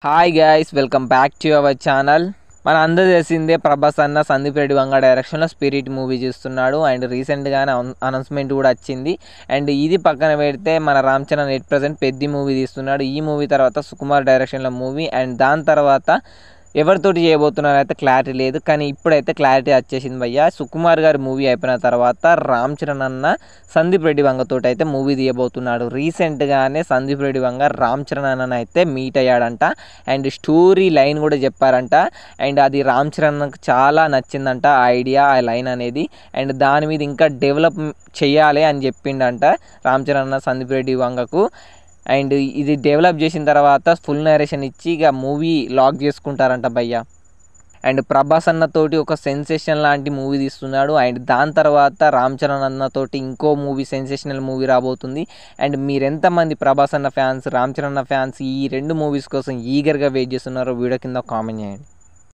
Hi guys, welcome back to our channel. మన అందరూ తెలిసిందే ప్రభాస్ అన్న సందీప్ రెడ్డి వంగ డైరెక్షన్లో స్పిరిట్ మూవీ చేస్తున్నాడు. అండ్ రీసెంట్గానే అనౌన్స్మెంట్ కూడా వచ్చింది. అండ్ ఇది పక్కన పెడితే మన రామ్ చరణ్ ఎట్ ప్రజెంట్ పెద్ద మూవీ తీస్తున్నాడు. ఈ మూవీ తర్వాత సుకుమార్ డైరెక్షన్లో మూవీ, అండ్ దాని తర్వాత ఎవరితోటి చేయబోతున్నారు అయితే క్లారిటీ లేదు. కానీ ఇప్పుడైతే క్లారిటీ వచ్చేసింది భయ్య. సుకుమార్ గారి మూవీ అయిపోయిన తర్వాత రామ్ చరణ్ అన్న సందీప్ రెడ్డి వంగతోటి అయితే మూవీ తీయబోతున్నాడు. రీసెంట్గానే సందీప్ రెడ్డి వంగ రామ్ చరణ్ అన్న అయితే మీట్ అయ్యాడంట. అండ్ స్టోరీ లైన్ కూడా చెప్పారంట. అండ్ అది రామ్ చరణ్కి చాలా నచ్చిందంట ఆ ఐడియా, ఆ లైన్ అనేది. అండ్ దాని మీద ఇంకా డెవలప్ చేయాలి అని చెప్పిండంట రామ్ చరణ్ అన్న సందీప్ రెడ్డి వంగకు. అండ్ ఇది డెవలప్ చేసిన తర్వాత ఫుల్ నరేషన్ ఇచ్చి ఇక మూవీ లాక్ చేసుకుంటారంట భయ్య. అండ్ ప్రభాస్ అన్నతోటి ఒక సెన్సేషన్ లాంటి మూవీ తీస్తున్నాడు. అండ్ దాని తర్వాత రామ్ చరణ్ అన్నతోటి ఇంకో మూవీ, సెన్సేషనల్ మూవీ రాబోతుంది. అండ్ మీరెంతమంది ప్రభాస్ అన్న ఫ్యాన్స్, రామ్ చరణ్ అన్న ఫ్యాన్స్ ఈ రెండు మూవీస్ కోసం ఈగర్గా వెయిట్ చేస్తున్నారో వీడియో కింద కామెంట్ చేయండి.